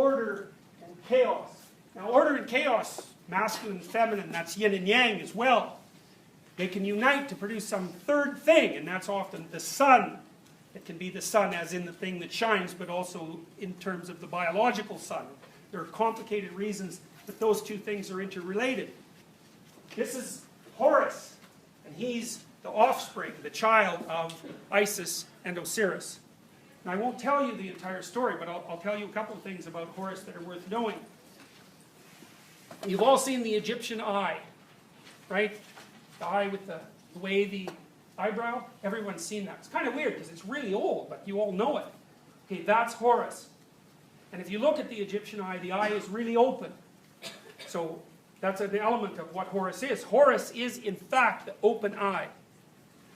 order and chaos. Now order and chaos, masculine and feminine, that's yin and yang as well. They can unite to produce some third thing, and that's often the sun. It can be the sun as in the thing that shines, but also in terms of the biological sun. There are complicated reasons that those two things are interrelated. This is Horus, and he's the offspring, the child of Isis and Osiris. And I won't tell you the entire story, but I'll tell you a couple of things about Horus that are worth knowing. You've all seen the Egyptian eye, right? The eye with the wavy eyebrow. Everyone's seen that. It's kind of weird because it's really old, but you all know it. Okay, that's Horus. And if you look at the Egyptian eye, the eye is really open. So that's an element of what Horus is. Horus is, in fact, the open eye.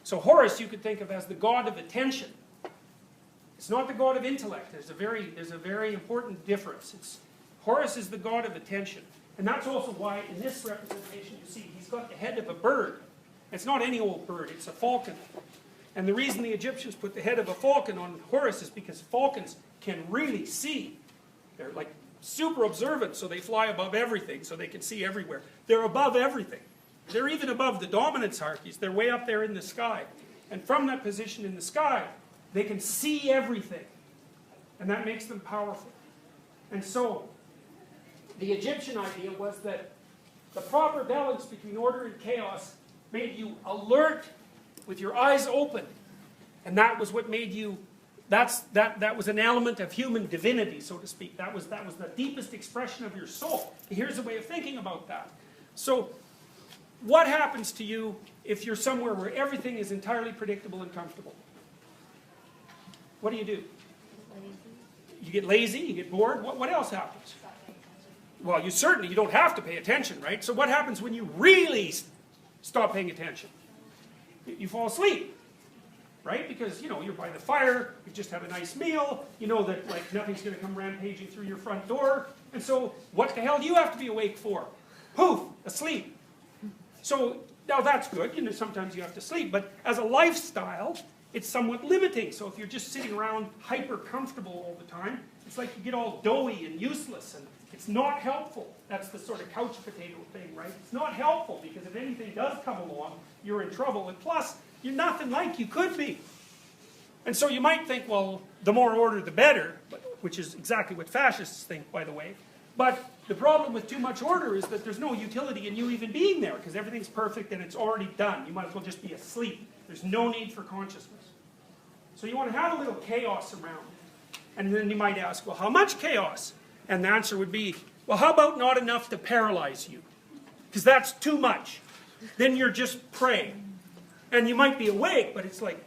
So Horus you could think of as the god of attention. It's not the god of intellect. There's a very important difference. Horus is the god of attention. And that's also why in this representation you see he's got the head of a bird. It's not any old bird, it's a falcon. And the reason the Egyptians put the head of a falcon on Horus is because falcons can really see. They're like super observant, so they fly above everything, so they can see everywhere. They're above everything. They're even above the dominance hierarchies. They're way up there in the sky. And from that position in the sky, they can see everything. And that makes them powerful. And so, the Egyptian idea was that the proper balance between order and chaos made you alert with your eyes open. And that was what made you, that was an element of human divinity, so to speak. That was the deepest expression of your soul. Here's a way of thinking about that. So, what happens to you if you're somewhere where everything is entirely predictable and comfortable? What do? You get lazy, you get bored. What else happens? Well, you don't have to pay attention, right? So what happens when you really stop paying attention? You fall asleep, right? Because, you're by the fire, you've just had a nice meal, you know that nothing's going to come rampaging through your front door. And so what the hell do you have to be awake for? Poof, asleep. So now that's good, sometimes you have to sleep, but as a lifestyle, it's somewhat limiting. So if you're just sitting around hyper comfortable all the time, it's like you get all doughy and useless, and it's not helpful. That's the sort of couch potato thing, right? It's not helpful because if anything does come along, you're in trouble. And plus, you're nothing like you could be. And so you might think, well, the more order, the better, which is exactly what fascists think, by the way. But the problem with too much order is that there's no utility in you even being there because everything's perfect and it's already done. You might as well just be asleep. There's no need for consciousness. So you want to have a little chaos around. And then you might ask, well, how much chaos? And the answer would be, well, how about not enough to paralyze you? Because that's too much. Then you're just prey. And you might be awake, but it's like,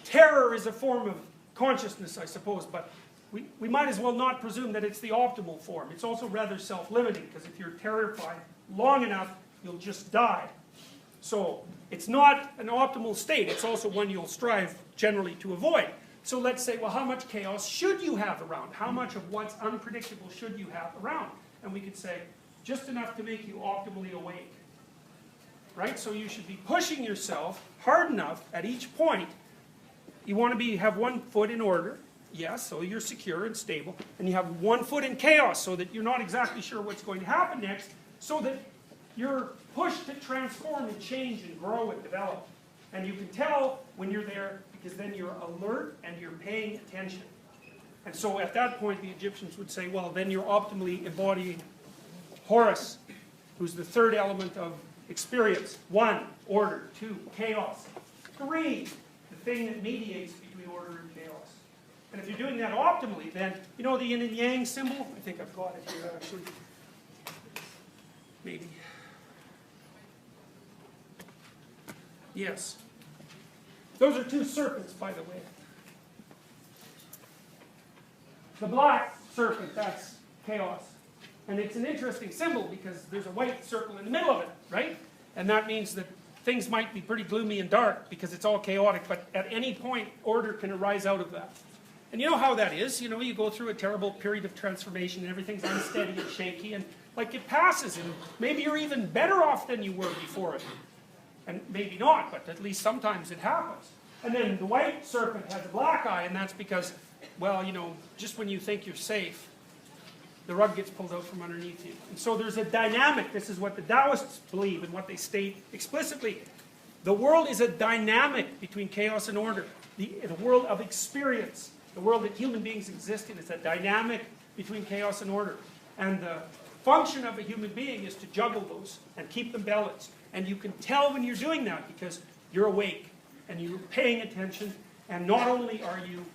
terror is a form of consciousness, I suppose, but we might as well not presume that it's the optimal form. It's also rather self-limiting, because if you're terrified long enough, you'll just die. So it's not an optimal state. It's also one you'll strive generally to avoid. So let's say, well, how much chaos should you have around? How much of what's unpredictable should you have around? And we could say, just enough to make you optimally awake. Right? So you should be pushing yourself hard enough at each point. You want to have one foot in order, yes, so you're secure and stable. And you have one foot in chaos, so that you're not exactly sure what's going to happen next, so that you're pushed to transform and change and grow and develop. And you can tell when you're there, because then you're alert and you're paying attention. And so at that point, the Egyptians would say, well, then you're optimally embodying Horus, who's the third element of experience. 1, order. 2, chaos. 3, the thing that mediates between order and chaos. And if you're doing that optimally, then, you know the yin and yang symbol? I think I've got it here, actually. Maybe. Yes. Those are 2 serpents, by the way. The black serpent, that's chaos. And it's an interesting symbol because there's a white circle in the middle of it, right? And that means that things might be pretty gloomy and dark because it's all chaotic, but at any point, order can arise out of that. And you know how that is. You know, you go through a terrible period of transformation and everything's unsteady and shaky, and like it passes, and maybe you're even better off than you were before it. And maybe not, but at least sometimes it happens. And then the white serpent has a black eye, and that's because, well, you know, just when you think you're safe, the rug gets pulled out from underneath you. And so there's a dynamic. This is what the Taoists believe and what they state explicitly. The world is a dynamic between chaos and order. The world of experience, the world that human beings exist in, is a dynamic between chaos and order. And the function of a human being is to juggle those and keep them balanced. And you can tell when you're doing that because you're awake and you're paying attention. And not only are you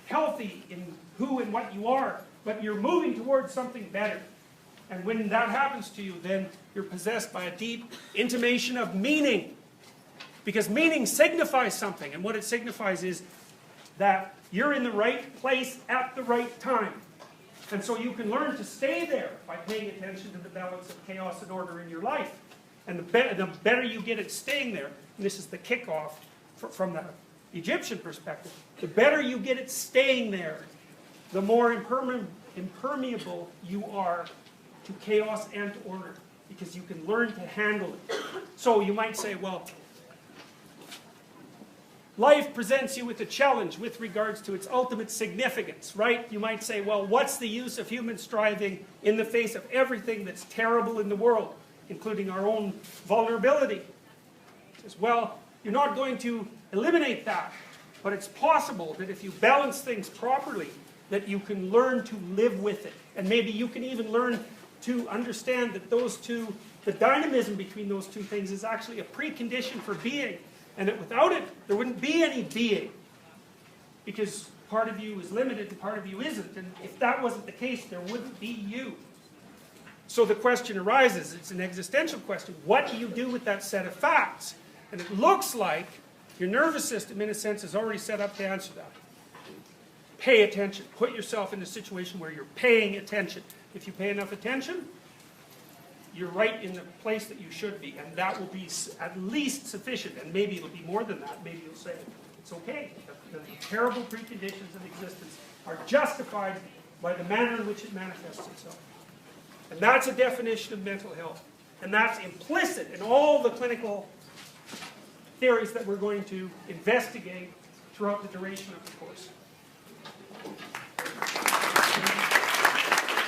healthy in who and what you are, but you're moving towards something better. And when that happens to you, then you're possessed by a deep intimation of meaning. Because meaning signifies something, and what it signifies is that you're in the right place at the right time. And so you can learn to stay there by paying attention to the balance of chaos and order in your life. And the better you get at staying there, and this is the kickoff from the Egyptian perspective, the better you get at staying there, the more impermeable you are to chaos and to order, because you can learn to handle it. So you might say, well, life presents you with a challenge with regards to its ultimate significance, right? You might say, well, what's the use of human striving in the face of everything that's terrible in the world, including our own vulnerability? It says, well, you're not going to eliminate that, but it's possible that if you balance things properly, that you can learn to live with it. And maybe you can even learn to understand that those two, the dynamism between those two things is actually a precondition for being. And that without it, there wouldn't be any being. Because part of you is limited and part of you isn't. And if that wasn't the case, there wouldn't be you. So the question arises, it's an existential question. What do you do with that set of facts? And it looks like your nervous system, in a sense, is already set up to answer that. Pay attention. Put yourself in a situation where you're paying attention. If you pay enough attention, you're right in the place that you should be. And that will be at least sufficient. And maybe it'll be more than that. Maybe you'll say, it's okay. The terrible preconditions of existence are justified by the manner in which it manifests itself. And that's a definition of mental health. And that's implicit in all the clinical theories that we're going to investigate throughout the duration of the course.